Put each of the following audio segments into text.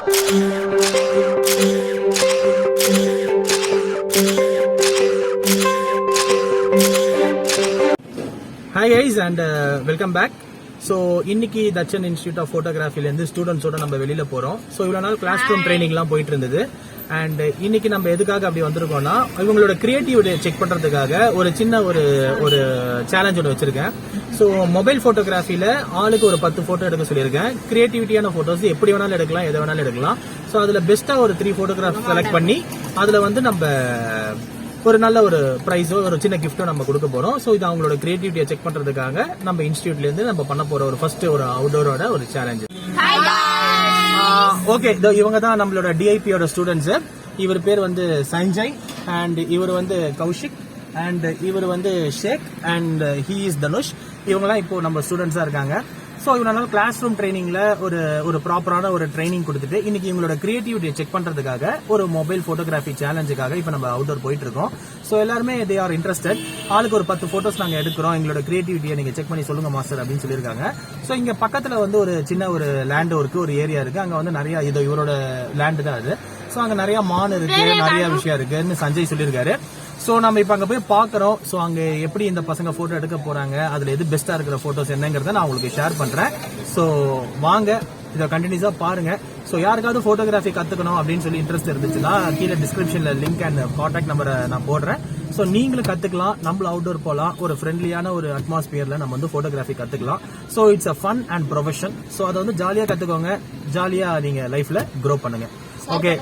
Hi guys and welcome back. So இன்னைக்கு தட்சன் institute of ஃபோட்டோகிராஃபிலேருந்து ஸ்டூடெண்ட்ஸோட நம்ம வெளியில போறோம். ஸோ இவ்வளோ நாள் கிளாஸ் ரூம் ட்ரைனிங்லாம் போயிட்டு இருந்தது. அண்ட் இன்னைக்கு நம்ம எதுக்காக அப்படி வந்திருக்கோம்னா, இவங்களோட கிரியேட்டிவிட்டியை செக் பண்றதுக்காக ஒரு சின்ன ஒரு சேலஞ்ச் ஒன்று வச்சிருக்கேன். ஸோ மொபைல் போட்டோகிராஃபில ஆளுக்கு ஒரு 10 போட்டோ எடுக்க சொல்லியிருக்கேன். கிரியேட்டிவிட்டியான போட்டோஸ் எப்படி வேணாலும் எடுக்கலாம், எதை வேணாலும் எடுக்கலாம். ஸோ அதுல பெஸ்டா ஒரு 3 போட்டோகிராஃப் செலக்ட் பண்ணி அதுல வந்து நம்ம ஒரு நல்ல ஒரு பிரைஸோ ஒரு சின்ன கிஃப்ட்டோ நம்ம கொடுக்க போறோம். ஸோ இது அவங்களோட கிரியேட்டிவிட்டியை செக் பண்றதுக்காக நம்ம இன்ஸ்டியூட்ல இருந்து நம்ம பண்ண போற ஒரு ஃபர்ஸ்ட் ஒரு அவுட்டோரோட ஒரு சேலஞ்ச். ஓகே, இவங்க தான் நம்மளோட டிஐபியோட ஸ்டூடெண்ட்ஸ். இவர் பேர் வந்து சஞ்சய் அண்ட் இவர் வந்து கௌஷிக் அண்ட் இவர் வந்து ஷேக் அண்ட் ஹி இஸ் தனுஷ். இவங்கலாம் இப்போ நம்ம ஸ்டூடெண்ட்ஸா இருக்காங்க. ஸோ இவனால கிளாஸ் ரூம் ட்ரைனிங்ல ஒரு ப்ராப்பரான ஒரு ட்ரைனிங் கொடுத்துட்டு இன்னைக்கு இவங்களோட கிரியேட்டிவிட்டியை செக் பண்றதுக்காக ஒரு மொபைல் போட்டோகிராஃபி சேலஞ்சுக்காக இப்போ நம்ம அவுட்டோர் போயிட்டு இருக்கோம். ஸோ எல்லாருமே தே ஆர் இன்ட்ரெஸ்டட். ஆளுக்கு ஒரு 10 போட்டோஸ் நாங்கள் எடுக்கிறோம், எங்களோட கிரியேட்டிவிட்டியை நீங்க செக் பண்ணி சொல்லுங்க மாஸ்டர் அப்படின்னு சொல்லியிருக்காங்க. ஸோ இங்க பக்கத்துல வந்து ஒரு சின்ன ஒரு லேண்ட் இருக்கு, ஒரு ஏரியா இருக்கு. அங்க வந்து நிறைய இவரோட லேண்டு தான் அது. ஸோ அங்க நிறைய மான் இருக்கு, நிறைய விஷயம் இருக்குன்னு சஞ்சய் சொல்லியிருக்காரு. ஸோ நம்ம இப்போ அங்கே போய் பார்க்குறோம். ஸோ அங்கே எப்படி இந்த பசங்க ஃபோட்டோ எடுக்க போறாங்க, அதில் எது பெஸ்ட்டாக இருக்கிற ஃபோட்டோஸ் என்னங்கிறத நான் உங்களுக்கு ஷேர் பண்ணுறேன். ஸோ வாங்க இதை கண்டினியூஸாக பாருங்க. ஸோ யாருக்காவது ஃபோட்டோகிராஃபி கற்றுக்கணும் அப்படின்னு சொல்லி இன்ட்ரெஸ்ட் இருந்துச்சுன்னா கீழே டிஸ்கிரிப்ஷனில் லிங்க் அண்ட் கான்டாக்ட் நம்பரை நான் போடுறேன். ஸோ நீங்களும் கற்றுக்கலாம், நம்மளும் அவுட்டோர் போகலாம், ஒரு ஃப்ரெண்ட்லியான ஒரு அட்மாஸ்பியரில் நம்ம வந்து ஃபோட்டோகிராஃபி கற்றுக்கலாம். So it's a fun and profession. So அதை வந்து ஜாலியாக கற்றுக்கோங்க, ஜாலியாக நீங்கள் லைஃப்பில் க்ரோ பண்ணுங்க. ஓகே,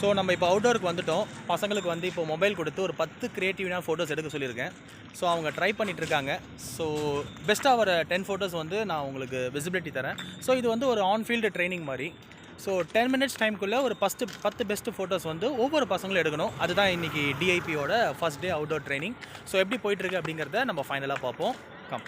ஸோ நம்ம இப்போ அவுட்டோருக்கு வந்துட்டோம். பசங்களுக்கு வந்து இப்போ மொபைல் கொடுத்து ஒரு 10 கிரியேட்டிவான ஃபோட்டோஸ் எடுக்க சொல்லியிருக்கேன். ஸோ அவங்க ட்ரை பண்ணிட்டு இருக்காங்க. ஸோ பெஸ்ட்டாக வர 10 ஃபோட்டோஸ் வந்து நான் உங்களுக்கு விசிபிலிட்டி தரேன். ஸோ இது வந்து ஒரு ஆன்ஃபீல்டு ட்ரைனிங் மாதிரி. ஸோ 10 மினிட்ஸ் டைம்குள்ளே ஒரு 10 பெஸ்ட் ஃபோட்டோஸ் வந்து ஒவ்வொரு பசங்களும் எடுக்கணும். அதுதான் இன்னைக்கு டிஐபியோட first day outdoor training. So எப்படி போயிட்டுருக்கு அப்படிங்கிறத நம்ம ஃபைனலாக பார்ப்போம். கம்.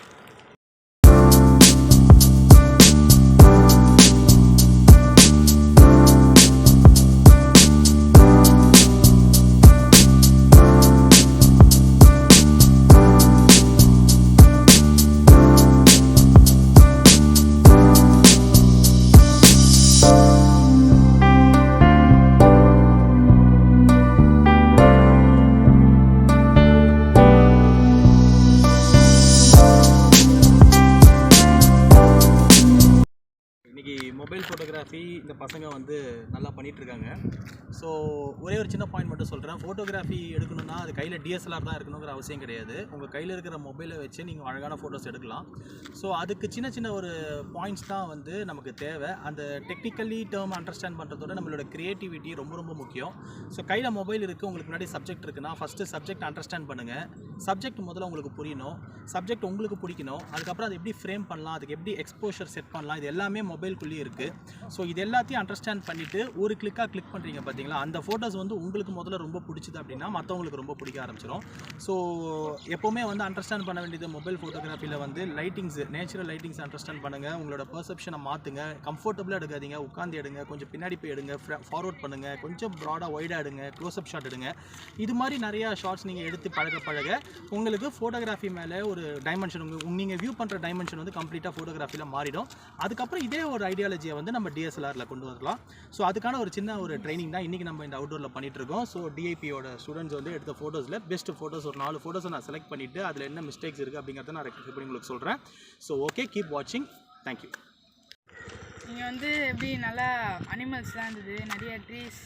மொபைல் ஃபோட்டோகிராஃபி இந்த பசங்க வந்து நல்லா பண்ணிகிட்ருக்காங்க. ஸோ ஒரே ஒரு சின்ன பாயிண்ட் மட்டும் சொல்கிறேன். ஃபோட்டோகிராஃபி எடுக்கணும்னா அது கையில் டிஎஸ்எல்ஆர் தான் இருக்கணுங்கிற அவசியம் கிடையாது. உங்கள் கையில் இருக்கிற மொபைலை வச்சு நீங்கள் அழகான ஃபோட்டோஸ் எடுக்கலாம். ஸோ அதுக்கு சின்ன ஒரு பாயிண்ட்ஸ் தான் வந்து நமக்கு தேவை. அந்த டெக்னிக்கலி டேர்ம் அண்டர்ஸ்டாண்ட் பண்ணுறதோட நம்மளோட க்ரியேட்டிவிட்டி ரொம்ப முக்கியம். ஸோ கையில் மொபைல் இருக்குது, உங்களுக்கு முன்னாடி சப்ஜெக்ட் இருக்குன்னா ஃபஸ்ட்டு சப்ஜெக்ட் அண்டர்ஸ்டாண்ட் பண்ணுங்கள். சப்ஜெக்ட் முதல்ல உங்களுக்கு புரியணும், சப்ஜெக்ட் உங்களுக்கு பிடிக்கணும். அதுக்கப்புறம் அது எப்படி ஃப்ரேம் பண்ணலாம், அதுக்கு எப்படி எக்ஸ்போஷர் செட் பண்ணலாம், இது எல்லாமே மொபைல்குள்ளேயே இருக்குது. ஸோ இது எல்லாத்தையும் அண்டர்ஸ்டாண்ட் பண்ணிவிட்டு ஒரு கிளிக் பண்ணுறீங்க பார்த்தீங்களா, அந்த ஃபோட்டோஸ் வந்து உங்களுக்கு முதல்ல ரொம்ப பிடிச்சிது அப்படின்னா மற்றவங்களுக்கு ரொம்ப பிடிக்க ஆரம்பிச்சிடும். ஸோ எப்போவுமே வந்து அண்டர்ஸ்டாண்ட் பண்ண வேண்டியது மொபைல் ஃபோட்டோகிராஃபியில் வந்து லைட்டிங்ஸ், நேச்சுரல் லைட்டிங்ஸ் அண்டர்ஸ்டாண்ட் பண்ணுங்கள். உங்களோட பெர்செப்ஷனை மாற்றுங்க. கம்ஃபர்டபுளாக எடுக்காதீங்க, உட்காந்து எடுங்க, கொஞ்சம் பின்னாடி போய் எடுங்க, ஃபார்வர்ட் பண்ணுங்கள், கொஞ்சம் ப்ராடாக ஒய்டாக எடுங்க, க்ளோஸ்அப் ஷாட் எடுங்க. இது மாதிரி நிறையா ஷார்ட்ஸ் நீங்கள் எடுத்து பழக உங்களுக்கு ஃபோட்டோகிராஃபி மேலே ஒரு டைமென்ஷன், நீங்கள் வியூ பண்ணுற டைமென்ஷன் வந்து கம்ப்ளீட்டாக ஃபோட்டோகிராஃபியில் மாறிடும். அதுக்கப்புறம் இதே ஒரு ஐடியாலஜியை வந்து நம்ம டிஎஸ்எல்ஆரில் கொண்டு வரலாம். ஸோ அதுக்கான ஒரு சின்ன ஒரு ட்ரைனிங் தான் இன்றைக்கி நம்ம இந்த அவுட்டோரில் பண்ணிகிட்ருக்கோம். ஸோ டிஐபியோட ஸ்டூடெண்ட்ஸ் வந்து எடுத்த ஃபோட்டோஸில் பெஸ்ட் ஃபோட்டோஸ் ஒரு 4 ஃபோட்டோஸை நான் செலக்ட் பண்ணிவிட்டு அதில் என்ன மிஸ்டேக்ஸ் இருக்குது அப்படிங்கிறத நான் ரெக்டிஃபை பண்ணி உங்களுக்கு சொல்கிறேன். ஸோ ஓகே, கீப் வாட்சிங். தேங்க்யூ. இங்கே வந்து எப்படி நல்லா அனிமல்ஸ்லாம் இருந்தது, நிறைய ட்ரீஸ்,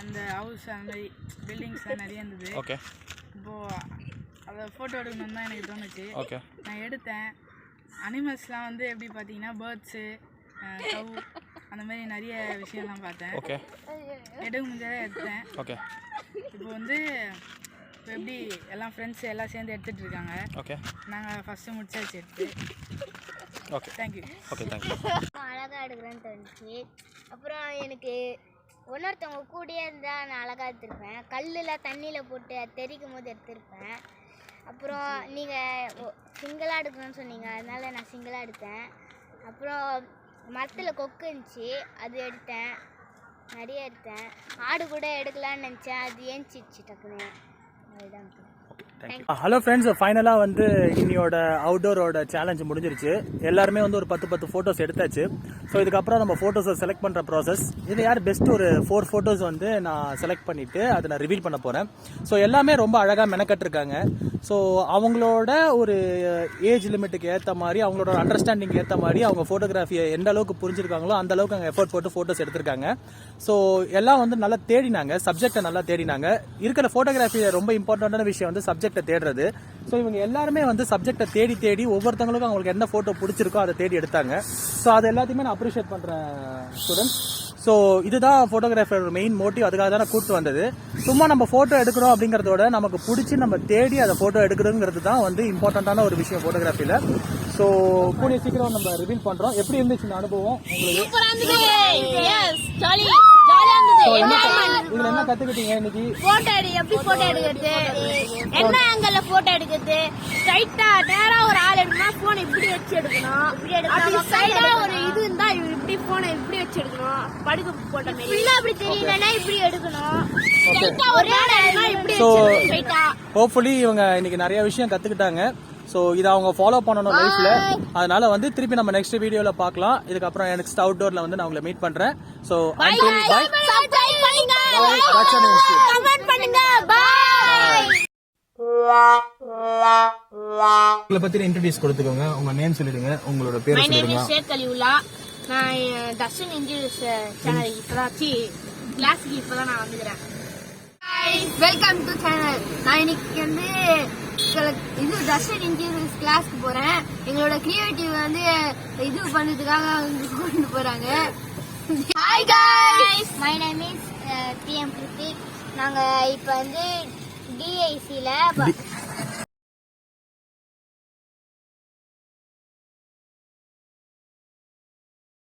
அந்த ஹவுஸ், அந்த மாதிரி பில்டிங்ஸ்லாம் நிறைய இருந்தது. ஓகே, இப்போது அதை ஃபோட்டோ எடுக்கணும்னு தான் எனக்கு தோணுச்சு. ஓகே, நான் எடுத்தேன். அனிமல்ஸ்லாம் வந்து எப்படி பார்த்தீங்கன்னா பேர்ட்ஸு, கவு, அந்த மாதிரி நிறைய விஷயம்லாம் பார்த்தேன். ஓகே, எடுக்க முடியாத எடுத்தேன். ஓகே. இப்போ வந்து இப்போ எப்படி எல்லாம் ஃப்ரெண்ட்ஸ் எல்லாம் சேர்ந்து எடுத்துகிட்டு இருக்காங்க. ஓகே, நாங்கள் ஃபஸ்ட்டு முடிச்சாச்சு எடுத்து. Okay, thank you. Okay, thank you. அழகாக எடுக்கிறேன்னு தோணுச்சு. அப்புறம் எனக்கு இன்னொருத்தவங்க கூடயே இருந்தால் நான் அழகாக எடுத்திருப்பேன். கல்லில் தண்ணியில் போட்டு அது தெரிக்கும் போது எடுத்திருப்பேன். அப்புறம் நீங்கள் சிங்கிளாக எடுக்கணும்னு சொன்னீங்க, அதனால நான் சிங்கிளாக எடுத்தேன். அப்புறம் மரத்தில் கொக்கு இருந்துச்சு, அது எடுத்தேன், நிறைய எடுத்தேன். ஆடு கூட எடுக்கலான்னு நினச்சேன், அது ஏஞ்சிச்சு டக்குன்னு. அதுதான். ஹலோ ஃப்ரெண்ட்ஸ், ஃபைனலாக வந்து இன்னையோட அவுட்டோரோட சேலஞ்ச் முடிஞ்சிருச்சு. எல்லாருமே வந்து ஒரு 10 ஃபோட்டோஸ் எடுத்தாச்சு. ஸோ இதுக்கப்புறம் நம்ம ஃபோட்டோஸை செலக்ட் பண்ணுற ப்ராசஸ். இது யார் பெஸ்ட் ஒரு 4 ஃபோட்டோஸ் வந்து நான் செலக்ட் பண்ணிவிட்டு அதை நான் ரிவீல் பண்ண போகிறேன். ஸோ எல்லாமே ரொம்ப அழகாக மெனக்கட்டிருக்காங்க. ஸோ அவங்களோட ஒரு ஏஜ் லிமிட்டுக்கு ஏற்ற மாதிரி, அவங்களோட அண்டர்ஸ்டாண்டிங் ஏற்ற மாதிரி அவங்க ஃபோட்டோகிராஃபியை எந்த அளவுக்கு புரிஞ்சிருக்காங்களோ அந்த அளவுக்கு அங்கே எஃபோர்ட் போட்டு ஃபோட்டோஸ் எடுத்திருக்காங்க. ஸோ எல்லாம் வந்து நல்லா தேடினாங்க, சப்ஜெக்டை நல்லா தேடினாங்க. இருக்கிற ஃபோட்டோகிராஃபியில் ரொம்ப இம்பார்ட்டண்டான விஷயம் வந்து சப்ஜெக்டை தேடுறது. ஸோ இவங்க எல்லாருமே வந்து சப்ஜெக்டை தேடி ஒவ்வொருத்தவங்களுக்கும் அவங்களுக்கு என்ன ஃபோட்டோ பிடிச்சிருக்கோ அதை தேடி எடுத்தாங்க. ஸோ அது எல்லாத்தையுமே நான் அப்ரிஷியேட் பண்ணுறேன் ஸ்டூடெண்ட்ஸ். ஸோ இதுதான் ஃபோட்டோகிராஃபர் மெயின் மோட்டிவ். அதுக்காக தான் நான் கூப்பிட்டு வந்தது. சும்மா நம்ம ஃபோட்டோ எடுக்கிறோம் அப்படிங்கிறதோட நமக்கு பிடிச்சி நம்ம தேடி அதை ஃபோட்டோ எடுக்கிறதுங்கிறது தான் வந்து இம்பார்ட்டண்ட்டான ஒரு விஷயம் ஃபோட்டோகிராஃபியில். ஸோ கூடிய சீக்கிரம் நம்ம ரிவீல் பண்ணுறோம். எப்படி இருந்துச்சு இந்த அனுபவம் உங்களுக்கு? இதுல என்ன கத்துக்கிட்டீங்க இன்னைக்கு? போட்டோ எப்படி போட்டோ எடுக்கிறது, என்ன ஆங்கிள் போட்டோ எடுக்கிறது, ஸ்ட்ரைட்டா நேரா ஒரு ஆள் எடுக்கணும், போனை இப்படி வச்சு எடுக்கணும், அப்படி சைடா ஒரு இது இருந்தா இப்படி போனை இப்படி வச்சு எடுக்கணும், படுக்க போட்ட மாதிரி இல்ல அப்படி தெரியலனா இப்படி எடுக்கணும், ஸ்ட்ரைட்டா ஒரு ஆள் எடுக்கனா இப்படி வச்சு ஸ்ட்ரைட்டா. ஹோப்ஃபுல்லி இவங்க இன்னைக்கு நிறைய விஷயம் கத்துக்கிட்டாங்க. ஸோ இதை அவங்க ஃபாலோ பண்ணணும் லைஃப்ல. அதனால வந்து திருப்பி நம்ம நெக்ஸ்ட் வீடியோல பார்க்கலாம். இதுக்கப்புறம் நெக்ஸ்ட் அவுட்டோர்ல வந்து நான் உங்களை மீட் பண்றேன். So until bye. Dhatchan Institute. Comment பண்ணுங்க. பை. உங்களை பத்தி இன்ட்ரோடியூஸ் கொடுத்துக்கோங்க. உங்க நேம் சொல்லிடுங்க, உங்களோட பேர் சொல்லிடுங்க. ஷேக் அலிவுல்லா. நான் தர்ஷன் இன்ஸ்டிடியூட் சேனல் இப்பதான் கிளாஸ்க்கு இப்பதான் நான் வந்துக்கிறேன். Welcome to channel. நான் இன்னைக்கு வந்து இது தர்ஷன் இன்ஸ்டிடியூட் கிளாஸ்க்கு போறேன். எங்களோட கிரியேட்டிவ் வந்து இது பண்ணதுக்காக கூட்டிட்டு போறாங்க. Hi guys, my name is TM Kiruthik. நாங்க இப்போ வந்து டிஐசில